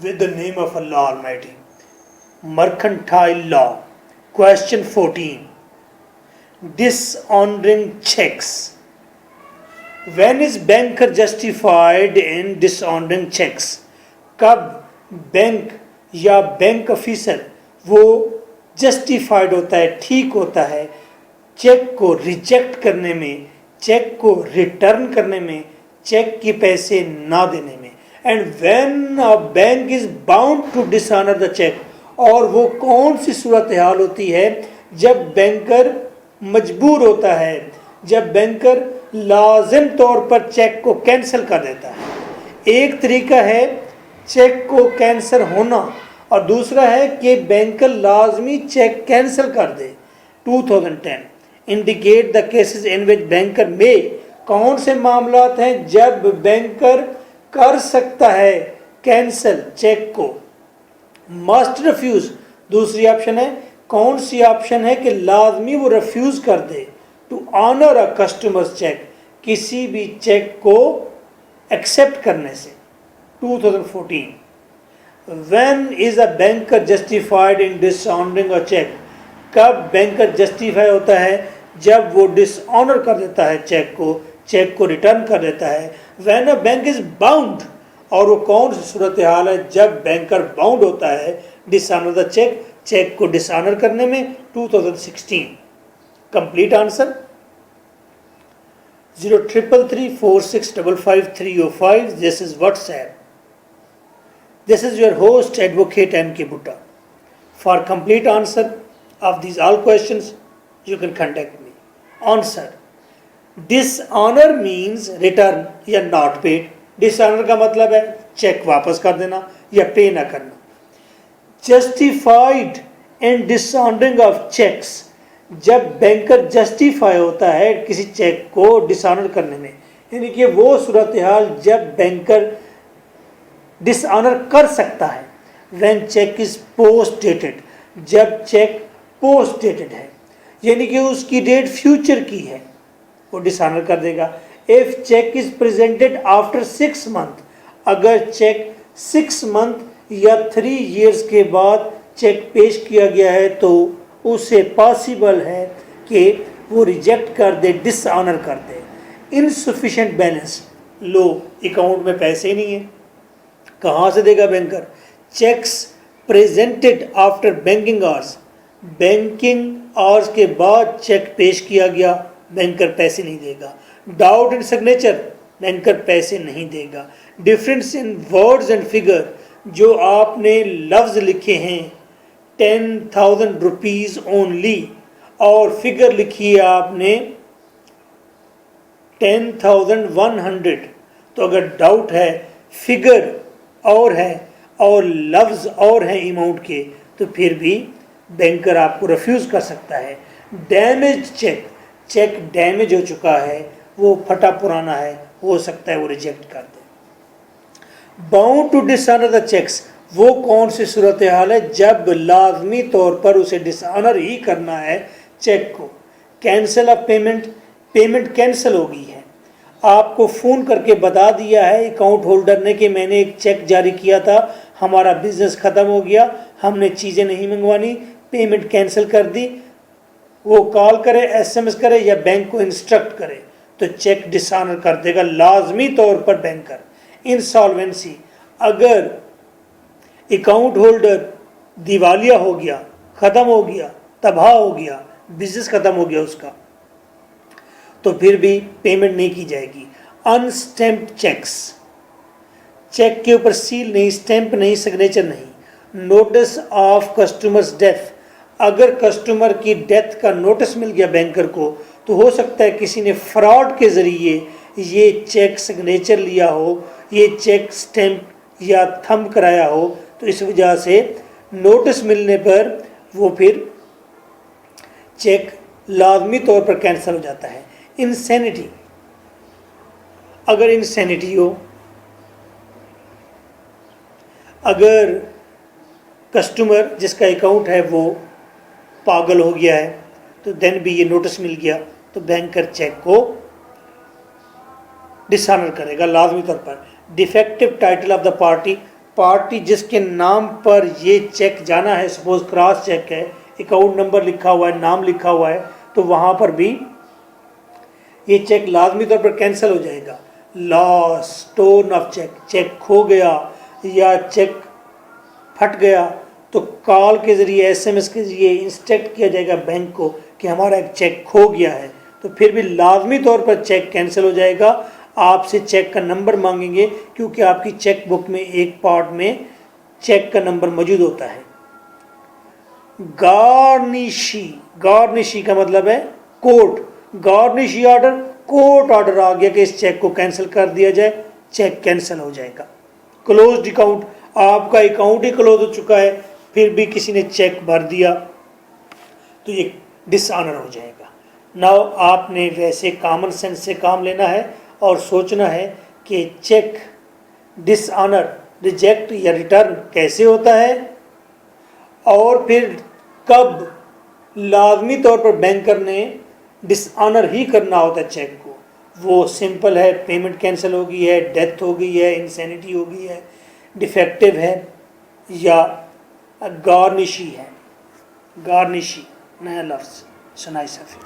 with the name of Allah Almighty. Mercantile law. Question 14. Dishonoring checks. When is banker justified in dishonoring checks? कब bank या bank officer वो justified होता है, ठीक होता है चेक को रिजेक्ट करने में, चेक को रिटर्न करने में, चेक के पैसे ना देने में? And when a bank is bound to dishonour the cheque, और वो कौन सी सूरत हाल होती है जब बैंकर मजबूर होता है, जब बैंकर लाजिम तौर पर चेक को कैंसिल कर देता है? एक तरीका है चेक को कैंसिल होना और दूसरा है कि बैंकर लाजमी चेक कैंसिल कर दे। 2010 indicate the cases in which banker में, कौन से मामलात हैं जब बैंकर कर सकता है कैंसिल चेक को? मस्ट रिफ्यूज, दूसरी ऑप्शन है। कौन सी ऑप्शन है कि लाजमी वो रिफ्यूज कर दे to honour a customer's cheque, किसी भी चेक को एक्सेप्ट करने से? 2014 when is a banker justified in dishonouring a cheque, कब बैंकर जस्टिफाई होता है जब वो डिसऑनर कर देता है चेक को रिटर्न कर देता है? When a bank is bound, और वो कौन सी सूरत हाल है जब बैंकर बाउंड होता है डिसऑनर द चेक को डिसऑनर करने में? 2016 complete answer 033346555305. This is WhatsApp. This is your host Advocate M.K. Butta. For complete answer of these all questions, you can contact me. Answer: Dishonor means return या not paid. Dishonor का मतलब है check वापस कर देना या पे ना करना. Justified in dishonoring of checks, जब बैंकर जस्टिफाई होता है किसी चेक को डिसऑनर करने में, यानी कि वो सूरत हाल जब बैंकर डिसऑनर कर सकता है। When cheque is post dated, जब चेक पोस्ट डेटेड है यानी कि उसकी डेट फ्यूचर की है, वो डिसऑनर कर देगा। If cheque is presented after 6 month, अगर चेक 6 मंथ या 3 ईयर्स के बाद चेक पेश किया गया है तो उसे पॉसिबल है कि वो रिजेक्ट कर दे, डिसऑनर कर दे। इनसफिशिएंट बैलेंस, लो अकाउंट में पैसे ही नहीं है, कहाँ से देगा banker? Cheques presented after banking hours, banking hours के बाद चेक पेश किया गया, बैंकर पैसे नहीं देगा। डाउट इन सिग्नेचर, बैंकर पैसे नहीं देगा। Difference in words and figure, जो आपने लफ्ज़ लिखे हैं 10,000 रुपीज़ ओनली और फिगर लिखी है आपने 10,100, तो अगर डाउट है फिगर और है और लफ्ज़ और हैं अमाउंट के, तो फिर भी बैंकर आपको रिफ्यूज़ कर सकता है। डैमेज चेक डैमेज हो चुका है, वो फटा पुराना है, हो सकता है वो रिजेक्ट कर दे। Bound to dishonour the cheques, वो कौन सी सूरत हाल है जब लाजमी तौर पर उसे डिसऑनर ही करना है चेक को? कैंसिल ऑफ पेमेंट कैंसिल हो गई है, आपको फ़ोन करके बता दिया है अकाउंट होल्डर ने कि मैंने एक चेक जारी किया था, हमारा बिजनेस ख़त्म हो गया, हमने चीज़ें नहीं मंगवानी, पेमेंट कैंसिल कर दी। वो कॉल करे, SMS करे या बैंक को इंस्ट्रक्ट करे तो चेक डिसऑनर कर देगा लाजमी तौर पर बैंकर। इंसॉल्वेंसी, अगर अकाउंट होल्डर दिवालिया हो गया, ख़त्म हो गया, तबाह हो गया, बिजनेस ख़त्म हो गया उसका, तो फिर भी पेमेंट नहीं की जाएगी। अनस्टैम्प्ड चेक्स, चेक के ऊपर सील नहीं, स्टैंप नहीं, सिग्नेचर नहीं। नोटिस ऑफ कस्टमर्स डेथ, अगर कस्टमर की डेथ का नोटिस मिल गया बैंकर को, तो हो सकता है किसी ने फ्रॉड के ज़रिए ये चेक सिग्नेचर लिया हो, ये चेक स्टैंप या थंब कराया हो, तो इस वजह से नोटिस मिलने पर वो फिर चेक लाजमी तौर पर कैंसिल हो जाता है। इंसैनिटी, अगर इंसैनिटी हो, अगर कस्टमर जिसका अकाउंट है वो पागल हो गया है, तो देन भी ये नोटिस मिल गया तो बैंकर चेक को डिसऑनर करेगा लाजमी तौर पर। Defective title of the party, party जिसके नाम पर ये चेक जाना है, सपोज क्रॉस चेक है, अकाउंट नंबर लिखा हुआ है, नाम लिखा हुआ है, तो वहाँ पर भी ये चेक लाजमी तौर पर कैंसिल हो जाएगा। Loss, stolen of cheque, cheque खो गया या चेक फट गया तो कॉल के ज़रिए, एसएमएस के ज़रिए इंस्ट्रक्ट किया जाएगा बैंक को कि हमारा एक चेक खो गया है, तो फिर भी लाजमी तौर पर चेक कैंसिल हो जाएगा। आपसे चेक का नंबर मांगेंगे क्योंकि आपकी चेक बुक में एक पार्ट में चेक का नंबर मौजूद होता है। गार्निशी, गार्निशी का मतलब है court, garnishee order, court order आ गया कि इस चेक को कैंसिल कर दिया जाए, चेक कैंसिल हो जाएगा। क्लोज्ड अकाउंट, आपका अकाउंट ही क्लोज हो चुका है फिर भी किसी ने चेक भर दिया तो ये डिसऑनर हो जाएगा। नाउ आपने वैसे कॉमन सेंस से काम लेना है और सोचना है कि चेक डिसऑनर, रिजेक्ट या रिटर्न कैसे होता है और फिर कब लाजमी तौर पर बैंकर ने डिसऑनर ही करना होता है चेक को। वो सिंपल है, पेमेंट कैंसिल हो गई है, डेथ हो गई है, इंसैनिटी हो गई है, डिफेक्टिव है, या गार्निशी है। गार्निशी नया लफ्ज़ सुनाई सफ़ी।